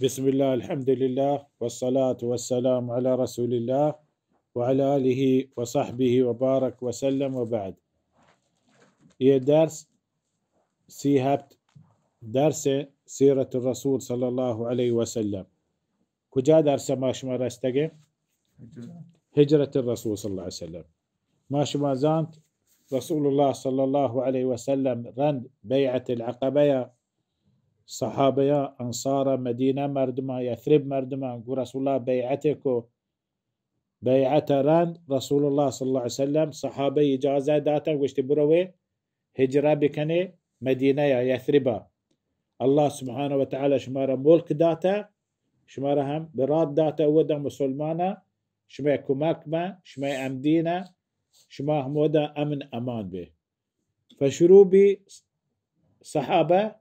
بسم الله الحمد لله والصلاة والسلام على رسول الله وعلى آله وصحبه وبارك وسلم وبعد. درس سيهبت درس سيرة الرسول صلى الله عليه وسلم. كجا درس ما شما رستقي هجرة الرسول صلى الله عليه وسلم. ما شما زانت رسول الله صلى الله عليه وسلم رند بيعة العقبية صحابيا أنصار مدينة مردما يثرب مردما رسول الله بيعتكو بيعة رند رسول الله صلى الله عليه وسلم صحابي إجازة داتا وشت بروي هجرة بكني مدينة يثربا الله سبحانه وتعالى شمارة ملك داتا شمارة هم براد داتا ودا مسلمانا شما كماكما شما أمدينة شما همودا أمن أمان به فشروع بي صحابة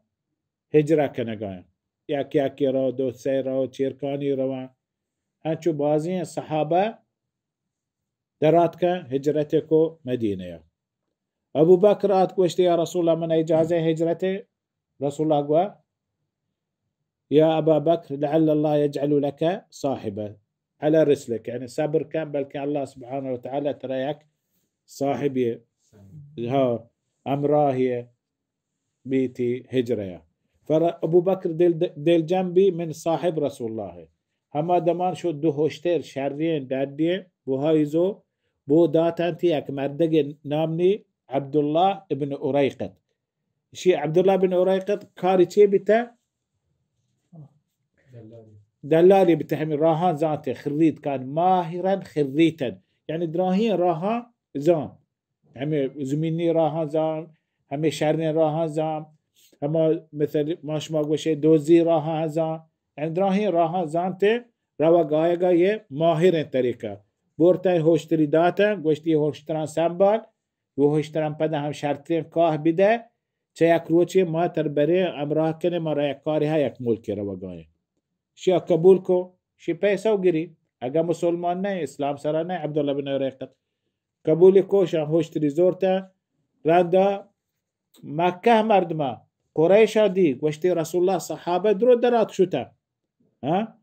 هجرة كنگاين ياكي رو دو سي رو چيركاني روان هنچو بازين صحابة دراتك هجرتكو مدينة أبو بكر آتكوشت يا رسول الله من إجازة هجرته رسول الله قوى يا أبا بكر لعل الله يجعل لك صاحبة على رسلك يعني صبر كان بل كان الله سبحانه وتعالى تريك صاحبي ها أمراهي بيتي هجرة فأبو بكر ديل جنبي من صاحب رسول الله هما دمان شو دو هشتر شرين دادية بوهايزو بو داتانتي اك مردق نامني عبد الله ابن أريقط شي عبد الله بن أريقط كاري چي بتا دلالي بتحمي راهان زانتي خريت كان ماهرا خريتا يعني دراهين راهان زان همي زميني راهان زان همي شرين راهان زان هما مثل ما شما قوشي دوزي راها هزان يعني دراهين راها زانته روا قايقا يه ماهرين طريقة بورتاين هوشتري داتا قوشتي هوشتران سنبال وهوشتران پدا هم شرطين كاه بده چه یک روچي ما تربري امراه کنه ما را یک کاری ها یک ملکی روا قايه شيا قبول کو شي پیسا و گری اگه مسلمان نه اسلام سرا نه عبدالله بن أريقط قبولی کو شام هوشتري زورتا راندا مكه مردما قريش دي وشتي رسول الله صحابة درو درات شتا ها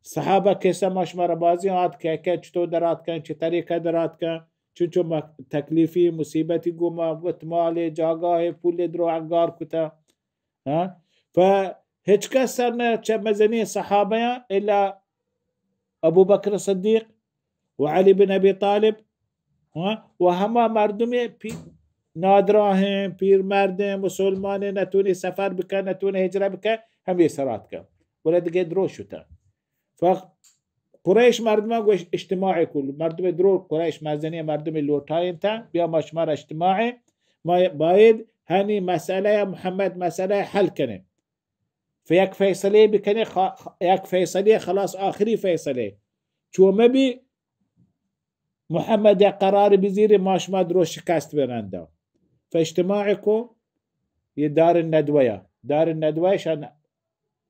صحابة كيسا ماش مربازي هات كيكا چتو درات كان چه طريقة درات كان چو تكليفي مصيبتي قوما وتمالي جاگاه پول درو عقار كتا ها فهيج كسرنا چه مزني صحابة إلا أبو بكر الصديق وعلي بن أبي طالب ها وهما مردمي نادراهم پیر مرده مسلمان نتونی سفر بکن نتونی هجره بکن هم سرات کن ولی دیگه درو شده قریش مردم گوش اجتماعی کل مردم درو قریش مزنی مردم لوتاین تا بیا مشمار اجتماعی ما باید هنی مسئله محمد مسئله حل کنه فيك فيصلي بکنه یک فيصلي خلاص آخری فيصلي چو مبی محمد قرار بزیر ماشما درو شکست برنده فاجتماعكو دار الندوية دار الندوية شان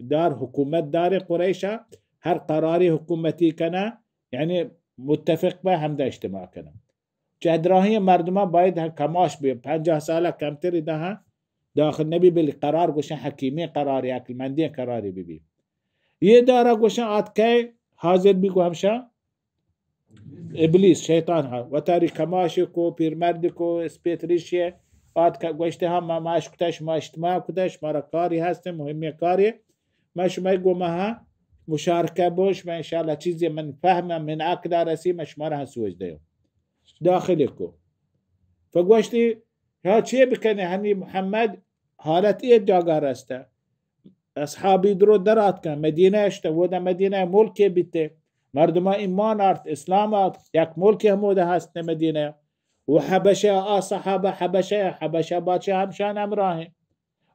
دار حكومة دار قريشة هر قراري حكومتي كنا يعني متفق به هم ده اجتماع كنا جهدراهي مردمان بايد كماش بي 50 سالة كمتر ده داخل نبي بالقرار قوشن حكيمي قراري اكل مندين قراري ببي دارا قوشن آتكي حاضر بيكو همشا إبليس شيطان ها وتاري كماشكو بير مردكو سبيتريشيه آت که گوشته هم ما ماش کتش ما اجتماع کتش ما را کاری هستیم مهمی کاری ما شما گومه ها مشارکه باش ما انشاءالله چیزی من فهمم من عقل رسی ما شما را هسوج دیم داخلی کو فگوشتی ها چیه بکنه هنی محمد حالت ایه جاگه رسته اصحابی درو درات کن مدینه اشته وده مدینه ملکی بیته مردم ایمان آرد اسلام آرد یک ملکی هموده هست مدینه وحبشة صحابة حبشة باتشا همشان أمراهن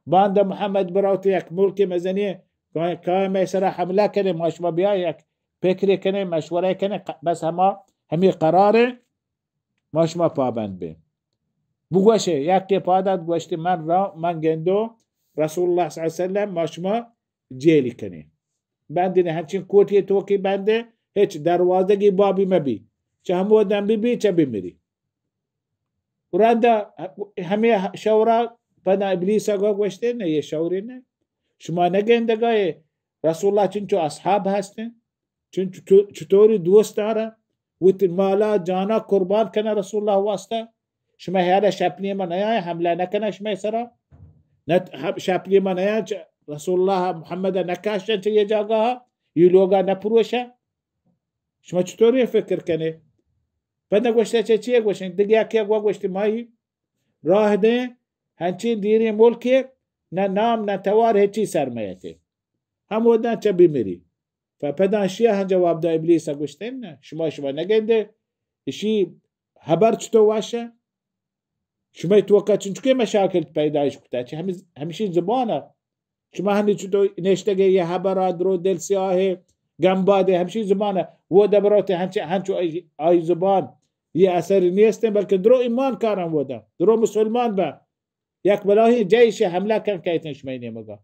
باند محمد براوتيك ملكي مزنية كان ميسرا حملة كنه ماش ما بيايك فكري كنه مشورة كنه بس همي قراره ماش ما پابند بين بگوشه يكي پادات گوشت من گندو رسول الله صلى الله عليه وسلم ماش ما جيلي كنه بندنه همچين کوتي توكي بنده هيچ دروازه بابي مبي چه همو دم بي چه بمري وراندا همه شورا پدا ابلیس اگه گوشته نه یه شوری نه شما نگنده گاه رسول الله چنچو اصحاب هستن چطوری دوست داره وقت مالا جانا قربان کنه رسول الله واسطه شما هذا شپلی ما نیا حمله نکنه شما سرا شپلی ما نیا رسول الله محمد نکاشن چه یه جاگاه یه لوگا نپروشه شما چطوری فکر کنه بعد گوشته چیه گوشن دیگه که گوشته مایی راه ده هنچی دیری ملکی نه نام نه توار هیچی سرمایته هم ودن چه بیمیری فپدان شیعه هم جواب ده ابلیس گوشته نه شما نگنده اشی حبر چطور واشه شما توقع چنچه مشاکل پیدایش کتا چه همیشه زبانه شما هنی چطور نشتگه یه حبر درو دل سیاهه گمباده همیشه زبانه و دبراته هنچو آی زبان یه اثر نیستن بلکه درو ایمان کارم ودا درو مسلمان با یک بلاهی جیش حمله کن که ایتن شما نمگا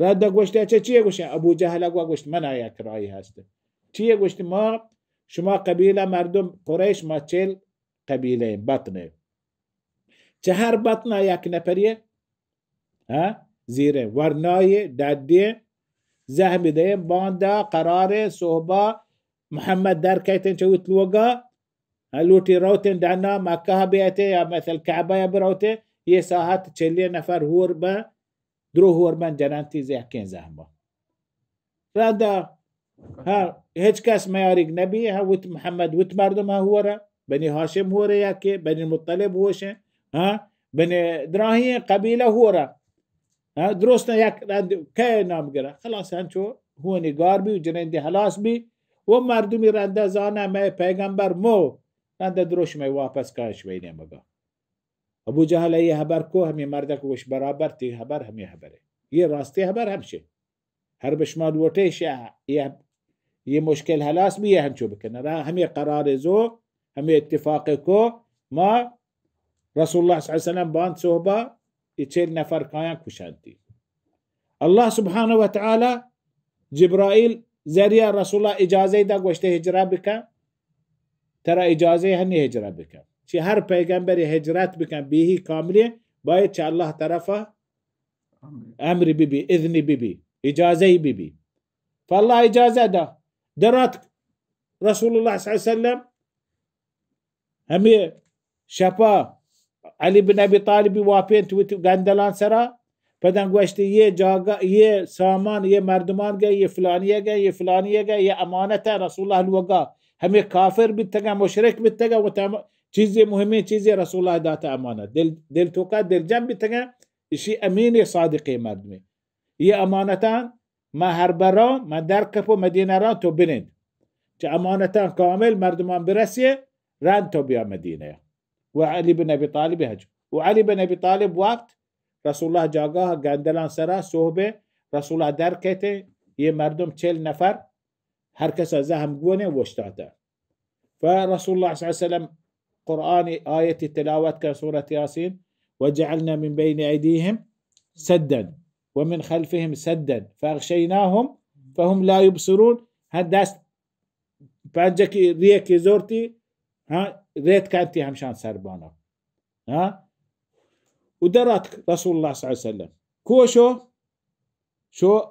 رد گوشته چیه گوشته ابو جهل گوشت من یک رایی هسته چیه گوشت ما شما قبیله مردم قریش ما 40 قبیله بطنه چه هر بطنه یک نفریه زیره ورنای دادیه زهمی ده بانده قرار صحبه محمد در کیتن چوت لوگا لوتی روتن دانا مکه بیاته یا مثل کعبه بروته یه ساعت 40 نفر هور با درو هور من جنانتی زیکین زهمه رنده هیچ کس میاریگ نبی ها وت محمد وت مردم ها هوره بنی هاشم هوره یکی بنی مطلب هوشه بنی دراهی قبیله هوره درستنا یک که نام گره خلاص هنچو هو نگار بی و جنندی حلاس بی و مردمی رنده زانه می پیغمبر مو رنده دروش می واپس کاش بینه مگا ابو جهل یه حبر کو همی مرده وش برابر تی حبر همی حبره یه راستی حبر همشه هر بشماد وٹیش یه مشکل حلاس بی یه هنچو بکنه را همی قرار زو همی اتفاق کو ما رسول الله صلی اللہ علیہ وسلم باند صحبه 40 نفر كاين كشانتي الله سبحانه وتعالى جبرائيل زريا رسول الله اجازه دا گوشته هجرة بك ترى اجازه هني هجرة بك شي هر پیغمبر هجرت بكن به كامله باید چه الله طرفه امر ببي اذن ببي اجازه ببي فالله اجازه دا درات رسول الله صلى الله عليه وسلم همي شفا علي بن ابي طالب وافين تويت غندلان سرا پدن گوشتی یه جاگا یه سامان یه مردمان گه یه فلانیه گه یه فلانیه گه یه امانت رسول الله الوقا همه کافر بیتگا مشرک بیتگا و چیزی مهمه چیزی رسول الله داتا امانت دل توکا دل جنب بیتگا اشی امین صادقی مردمه یه امانتان ما هر برا ما در کپو مدینه را تو بنید چه امانتان کامل مردمان برسیه ران تو بیا مدینه وعلي بن ابي طالب هج وعلي بن ابي طالب وقت رسول الله جاگاه گندلان سرا صحبه رسول الله در کته یه مردم 40 نفر هر کس زهم گونه وشتاته فرسول الله صلى الله عليه وسلم قرآن آية تلاوت كسورة ياسين وجعلنا من بين أيديهم سدا ومن خلفهم سدا فأغشيناهم فهم لا يبصرون هداست بانجك ريك زورتي ريت كانتي همشان سربانا ودرات رسول الله صلى الله عليه وسلم شو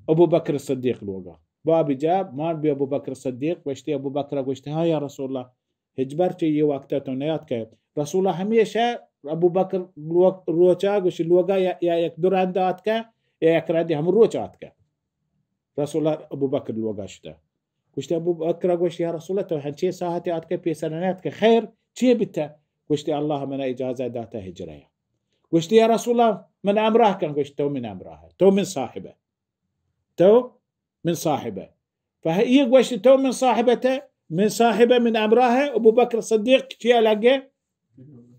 ابو بكر الصديق الوقا بابي جاب مان بي ابو بكر الصديق وشتي ابو بكر وشتي ها يا رسول الله هجبرتي يي وقتها نيات كيف رسول الله هميشه ابو بكر روچا وش الوقا يا يقدر عنداتك يا يكردي هم روچاتك رسول الله ابو بكر الوقا شتا وشتي ابو بكر وش يا رسول الله تو هنشي ساعتي اتك في سنواتك خير شي بتا وشتي الله من اجازه داتا هجريه وشتي يا رسول الله من امره كان وشتي تو من امره تو من صاحبه تو من صاحبه فهي وشتي تو من صاحبته من صاحبه من امرها ابو بكر الصديق شي الاقي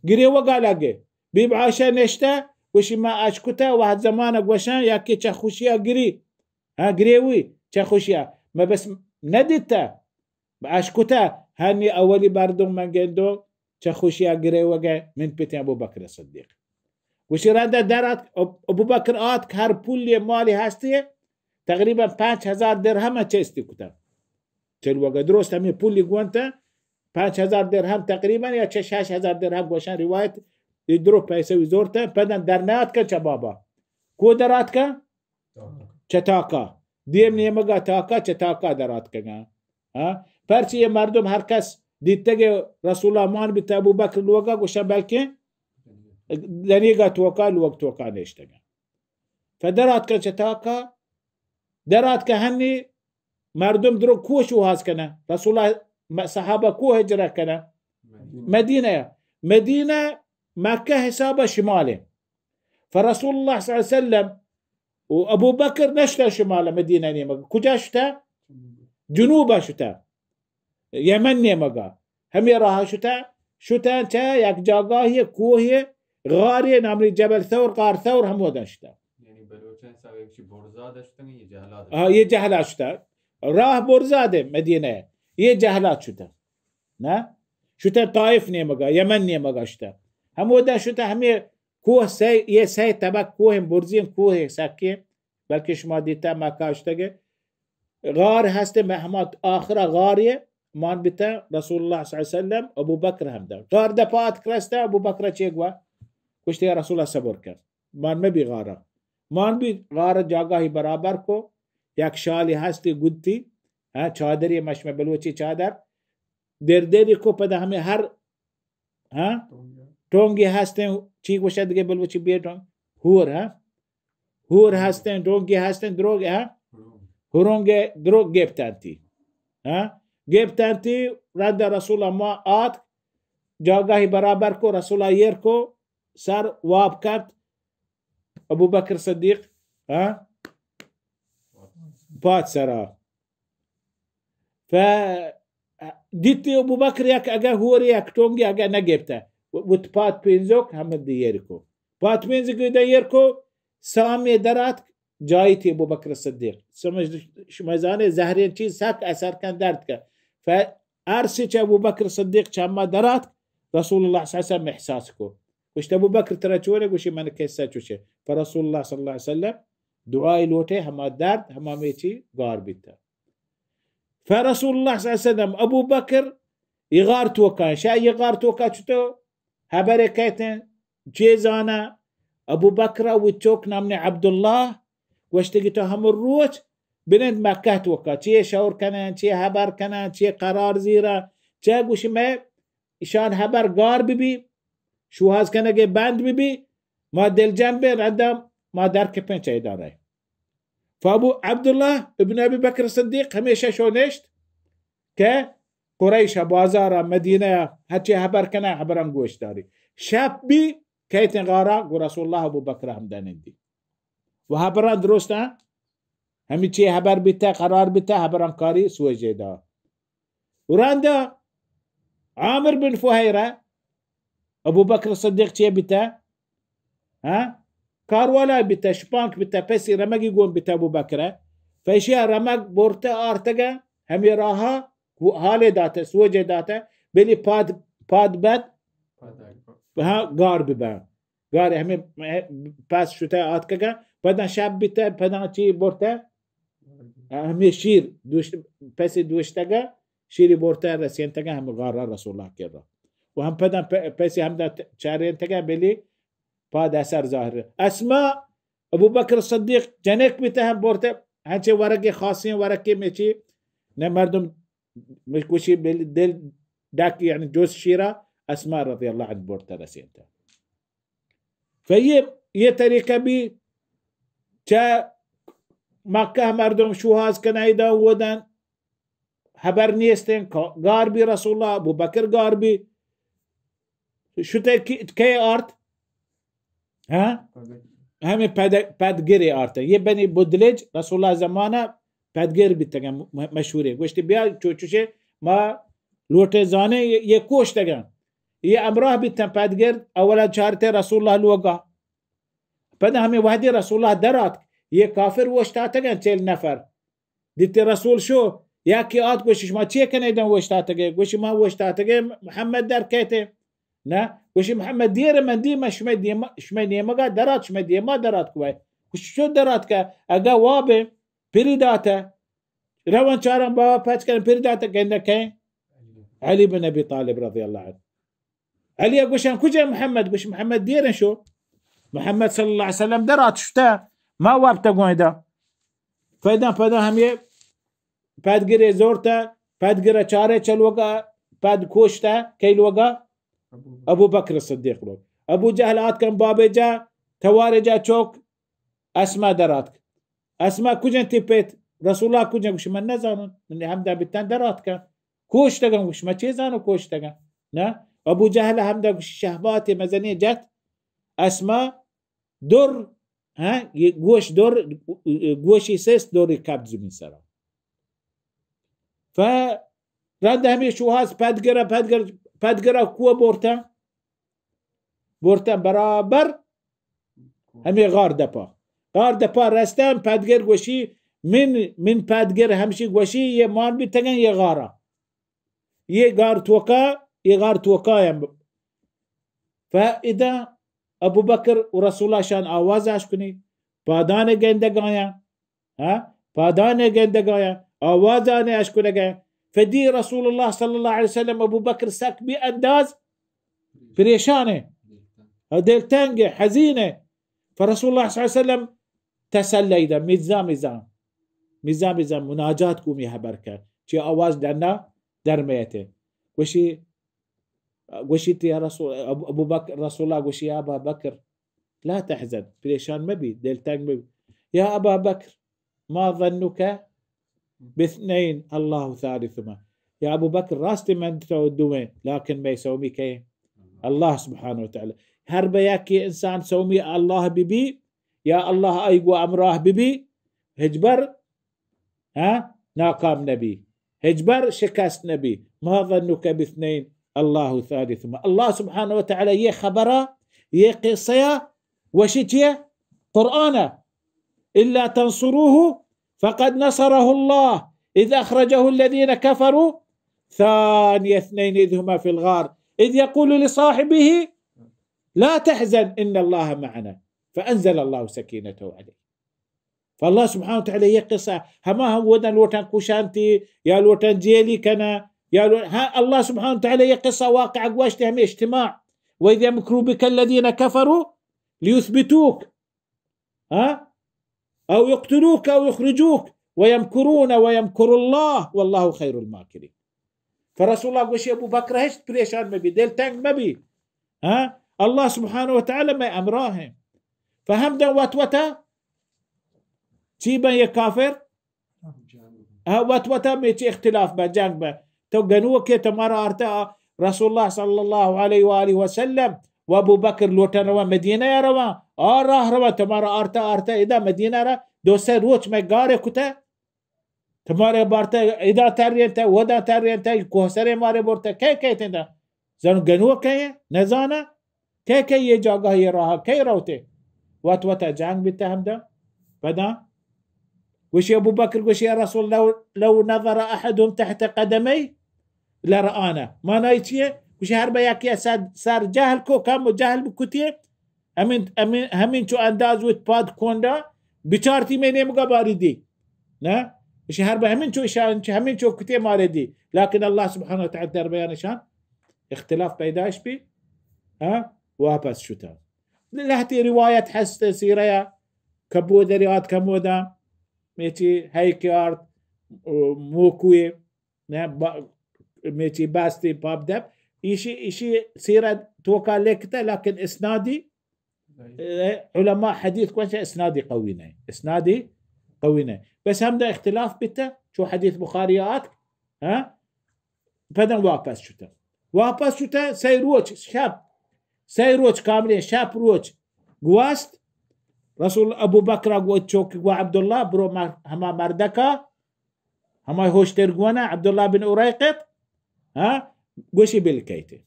قري وقال لاقي بيب عاشا نشتا وش ما اشكتا واحد زمانك وشان ياكي تشخوشيا قري قريوي تشخوشيا ما بس ندتا اشكتا هاني اولي باردون من جندو تشخوشيا قري وقع من بيت ابو بكر الصديق وش راندا دارت ابو بكر آت هر پول مالی هستیه تقریبا 5000 درهم چستی کتا چل وقت درست همین پولی گوانتا 5000 درهم تقریبا یا 6000 درهم گوشن روایت درو پیسه وزورتا پدن در نات که چه بابا کو درات که چتاکا دیم نیمگا تاکا چتاکا درات کگا پرچی یه مردم هر کس دیده که رسول الله مان بیت ابو بکر لوگا گوشا بلکه دنیگا توکا لوگ توکا نشتگا فدرات که چتاکا درات که هنی مردم درو کوه شو هاز کنه رسول الله صحابه کوه هجره کنه مدينة مكة حسابها شماله فرسول الله صلى الله عليه وسلم وأبو بكر نشتا شماله مدينة نيمقا كجا شتا جنوبا شتا يمن نيمقا هم يراها شتا انتا يك جاقا هي كوه غارية نامري جبل ثور غار ثور هم ودا شتا يعني بلوچن ساوي شي برزاده شتا يي جهلات يجهلات شتا راه برزاده مدينة يجهلات شتا نا شتا طائف نيمقا يمن نيمقا شتا هم ودا شتا هم کوه سي تبك کوه برزين کوه سكي بلکه شما دیتا مکه اشتگه غار هسته محمد آخر غاریه مان بیتا رسول الله صلی الله علیه وسلم ابو بکر هم ده غار ده پات کرسته ابو بکر چه گوا کشته رسول الله صبر کرد مان میں بھی غارا مان بھی غار جاگاهی برابر کو یک شالی هستی گدتی چادری مشمه بلوچی چادر دردری کو پدا ہمیں ہر ٹونگی هستن چی گوشد دیگه بلوچی بیٹون هور هستن دونگی هستن دروگ هورونگ دروگ گیبتانتی رد رسول ما آت جاگاهی برابر کو رسول یر کو سر واب کرد ابو بکر صدیق پات سرا ف دیتی ابو بکر یک اگه هوری یک تونگی اگه نگیبته وت پات پینزوک هم دیر کو پات پینزوک دیر کو سامی درات جایی تی ابو بکر صدیق سمجھ شمازانه زهرین چیز سک اثر کن درد که فارسی چه ابو بکر صدیق چما درات رسول الله صلی الله علیه وسلم احساس کو وش ابو بکر ترى چونه گوشی من کیسه چوشه فرسول الله صلی الله علیه وسلم دعای لوته هم درد هم میچی گار بیت فرسول الله صلی الله علیه وسلم ابو بکر يغار توكا شا يغار توكا شتو هبركتن جيزانا ابو بكر وتوك نامني عبد الله واشتقيتو هم الروت بنت مكة توكا تي شاور كنان تي هبر كنان تي قرار زيرا تي گوش ما شان هبر غار ببي شو هاز كنگه بند ببي ما دل جنب ردم ما در كپن چه داره فابو عبد الله ابن ابي بكر الصديق هميشه شو نشت که قريش بازار مدينة هاتي هبر كنا هبران گوش داري شاب بي كيتن غارا ورسول الله ابو بكر همدان دي وهبران درستا همي چي هبر بيتا قرار بيتا هبران كاري سوى جيدا وراندا عامر بن فهيرة ابو بكر الصديق چي بيتا كاروالا بيتا شبانك بيتا پسي رمگي قوم بيتا ابو بكر فايشيا رمگ بورتا ارتگا همي راها حال داته سوجه داته بلی پاد بد گار ببن گار همه پس شده آت که پدن شب بیته پدن چی برته همه شیر پس دوشتگه شیری برته رسین تگه همه غار رسول الله کرده و هم پدن پسی هم دا چارین تگه بلی پاد اثر ظاهره اسما ابو بکر صدیق جنک بیته هم برته هنچه ورقی خاصی ورقی میچی نه مردم مش كوشي بالدل داك يعني جوز شيرا اسماء رضي الله عنه بورتا رسينتا فهي يتريكا بي تا مكة مردم شو هاز كان ايدا ودان حبر نيستن غاربي رسول الله ابو بكر غاربي شو تكي ارت همي پدگری ارت ये بني بودلج رسول الله زمانه پدگر بیتگم مشهوره گوشتی بیا چوچوشه ما لوटे زانه ये کوشتگم ये امراه بیتن پدگر اولا چارته رسول الله لوگا پدا همه وحدی رسول الله درات ये کافر وشتاتگن 40 نفر دیتی رسول شو یکی آت گوشش ما چیه کنه ایدن وشتاتگه گوشی ما وشتاتگه محمد در کهته نه گوشی محمد دیر من دیما شما نیمگا درات شما دیما درات کوی گوشی شو درات که اگه وابه بريداته روان شارن بابا باتكن بريداته كأنه كين علي بن أبي طالب رضي الله عنه علي أقولشان كوجا محمد قوش محمد ديرن شو محمد صلى الله عليه وسلم درات شتا ما وابته قويدا فدا همه پادگیره زورتا پادگیره چاره چلوگا پاد کوشتا کیلوگا ابو بكر الصديق رو ابو جهل آتكم بابه جا تواره جا چوك اسما دراتك اسما کجن تیپیت رسول الله کجن گوش من نزانن من همدا بیتن دراتك کوشتگم گوش ما چه زانو کوشتگم نه ابو جهل همدا گوش شهبات مزنی جت اسما دور ها گوش دور گوشی سيس دور كاب زمین سرا ف رند همه شوهاز پدگره کوه بورتا برابر همه غار دپا رستن پدگر گوشی من پدگر همشی گوشی یه مان بی تگن یه غارا یه غار توکا فإذا ابو بکر و رسول الله شان آوازش کنی پادان گندگایا آوازانه اشکنگا فدي رسول الله صلى الله عليه وسلم ابو بكر سك بانداز بريشانه دلتنجه حزينه فرسول الله صلى الله عليه وسلم تسلى اذا ميزان مناجات قومي هبركه شي اواز دنا درميته وشي يا رسول ابو بكر رسول الله وشي يا ابا بكر لا تحزن بريشان مبي دلتنج مبي يا ابا بكر ما ظنك باثنين الله ثالثهما يا ابو بكر راستي من تودوين لكن ما يسومي كي الله سبحانه وتعالى هرب ياكي انسان سومي الله ببي يا الله ايقو امراه ببي هجبر ناقام نبي هجبر شكست نبي ما ظنك باثنين الله ثالثهما الله سبحانه وتعالى يه خبره يه قصيه وشتيه قرآنه إلا تنصروه فقد نصره الله إذ أخرجه الذين كفروا ثاني اثنين إذ هما في الغار إذ يقول لصاحبه لا تحزن إن الله معنا فأنزل الله سكينته عليه فالله سبحانه وتعالى يقصى هما هم ودن لوتان كوشانتي يا لوتان جيلي كنا الله سبحانه وتعالى يقصى واقع قواشتهم اجتماع وإذ يمكروا بك الذين كفروا ليثبتوك أو يقتلوك أو يخرجوك ويمكرون ويمكر الله والله خير الماكرين فرسول الله قوشي أبو بكر هشت بريشان مبي ديل تانك مبي الله سبحانه وتعالى ما أمراهم فهمدا واتوتا تيبا يكافر واتوتا ميتي اختلاف بجانب با تو قنوك تمارا أرتا رسول الله صلى الله عليه وآله وسلم وابو بكر لوتن روا مدينة يا روا راه روا تمارا أرتا إذا مدينة را دو سه روچ میں گارے کتا تمہارے بارتا ادا تارینتا ودا تارینتا کوہسرے مارے بورتا کہتے دا زن گنو کہے نزانا کہ یہ جاگہ یہ راہ کہ روتے وات جانگ بیتا ہم دا فدا وشي ابو بكر وشي يا رسول لو نظر احدهم تحت قدمي لرآنا ما نايتيه وشي هربا ياكي صار جاهل كو كم جاهل بكتيه همين شو انداز ويت باد كوندا بچارتی میں نیم کا باری دی نا شهر بهمين شو إشان همين شو كتير ماردي لكن الله سبحانه وتعالى دربيان إشان اختلاف بيداش بي وابس شتان لهتي رواية حس سيريا كبودة رياض كمودا ميتي هيكارت موكوي ميتي باستي بابدب إشي سيرة توقع لكتا لكن إسنادي علماء حديث كويس إسنادي قوينا بس هم ده اختلاف بتا شو حديث بخاريات بدن واپس شتا سيروش كاملين شاب روش قواست رسول ابو بكر قوت شوك قوا عبد الله برو هما مردكا هما هوشتر قوانا عبد الله بن أريقط قوشي بالكيتي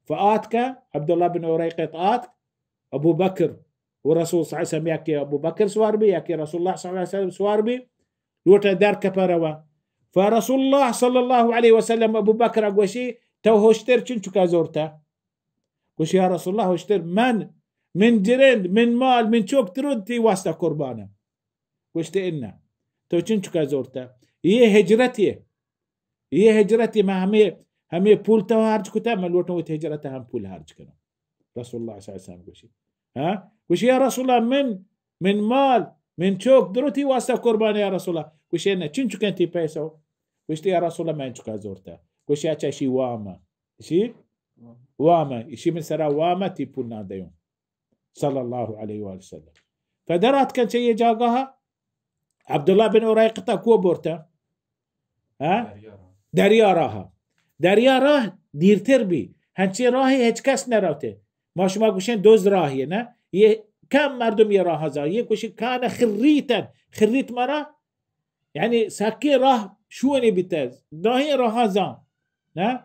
فآتك عبد الله بن أريقط آتك ابو بكر ورسول صلى الله عليه وسلم ياكي ابو بكر سواربي ياكي رسول الله صلى الله عليه وسلم سواربي لوتا دار كبروا فرسول الله صلى الله عليه وسلم ابو بكر اقوشي تو هوشتر چنچو كازورتا قوشي يا رسول الله هوشتر من جرند من مال من شوك تردتي واسطة قربانا قوشتي إنا تو چنچو كازورتا ये हिजरत ما हमें पूल तो हार्ज कुता मैं लोटो वो हिजरत हम पूल हार्ज करो رسول الله صلى الله عليه وسلم قوشي وش يا رسول الله من مال من شوك دروتي واسطة قربان يا رسول الله كوشينا چنچو كنتي بيسو كوشتي يا رسول الله ما انچو كازورتا كوشي اچا شي واما شي واما شي من سرا واما تيبونا ديون صلى الله عليه وآله وسلم فدرات كان شيء جاقها عبد الله بن أريقطة كو بورتا ها دريا راه دير تربي هنچي راهي هيج كاس نراوته ما شما قوشين دوز راهي نه كم مردم يراها زا يكوش كان خريت مرة يعني ساكي راه شوني بتاز راهي راها زا نه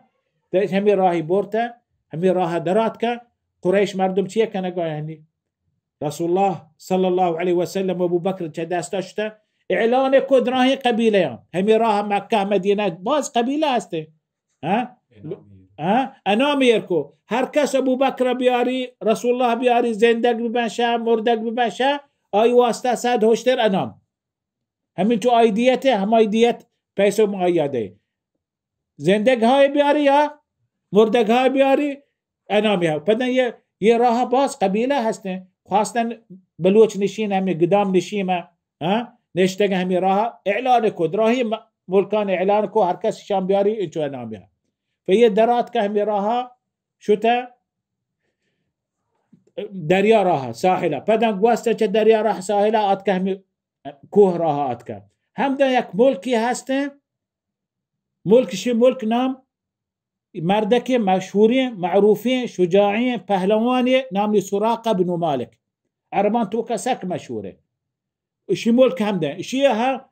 همي راهي بورتا همي راها دراتك قريش مردم چيه كان يعني رسول الله صلى الله عليه وسلم وابو بكر چداستاشتا اعلان كود راهي قبيلة همي راها مكة مدينة باز قبيلة هسته ها اناميركو هر کس ابو بکر بیاری رسول الله بیاری زندگ ببنشه مردگ ببنشه آی واسطه صد هشتر انام همین تو آیدیته هم آیدیت پیسو معیده زندگ های بیاری یا مردگ های بیاری انامی ها پدن یه راه باز قبیله هستن خواستن بلوچ نشین همی قدام نشیمه نشتگ همی راه اعلان کد راهی ملکان اعلان کو هر کس شام بیاری انچو انامی ها فهي درات كهم راها شتا دريا راها ساحلة بدن قواستا دريا راها ساحلة ات كهم كوه راها ات كهم هم ده يك ملكي هستن ملك شي ملك نام مردك مشهورين معروفين شجاعين پهلواني نام سراقة بن مالك عربان توكا سك مشهورة شي ملك هم ده شي ها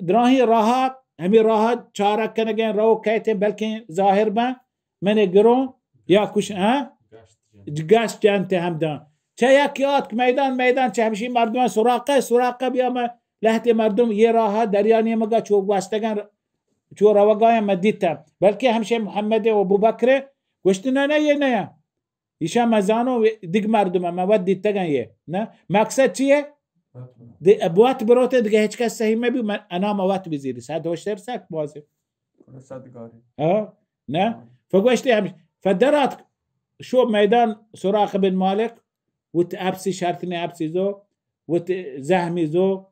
دراهي راها همي راحت چارك كنگين رو كيتين بلكن ظاهر با من گرون يا كوش جگاش جانته همدان چه يكيات ميدان چه همشي مردم سراقه بياما لهتي مردم يه راحت درياني مگا چو واستگان چو روگايا مديتا بلكن همشي محمد و ابو بكر گوشتنا نه يشا مزانو ديگ مردم ما ودي تگان يه نه مقصد چيه دي ابوات بروته دي هيك كاس صحيح ما بي انا موات بيزيد ساعه وشتر ساك بوازي صدقاري نه فقوشتي همش فدرات شو ميدان سراقه بن مالك وتابسي شرطني ابسي زو وتزهمي زو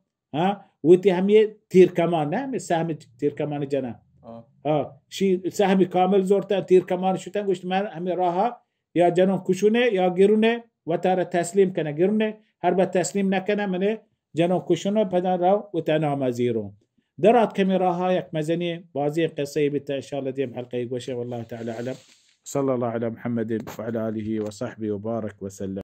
وتي همي تير كمان نه سهم تير كمان جنا شي سهمي كامل زورتا تير كمان شو تنقشت ما همي راها يا جنون كشونه يا گيرونه وتر تسليم كنا گيرونه هربا تسليم نكنا منه جنون كشونه بدن راو وتنام زيرو درات كاميراها يك مزني بازي قصي بتا ان شاء الله ديم حلقه يقوشه والله تعالى اعلم صلى الله على محمد وعلى اله وصحبه وبارك وسلم.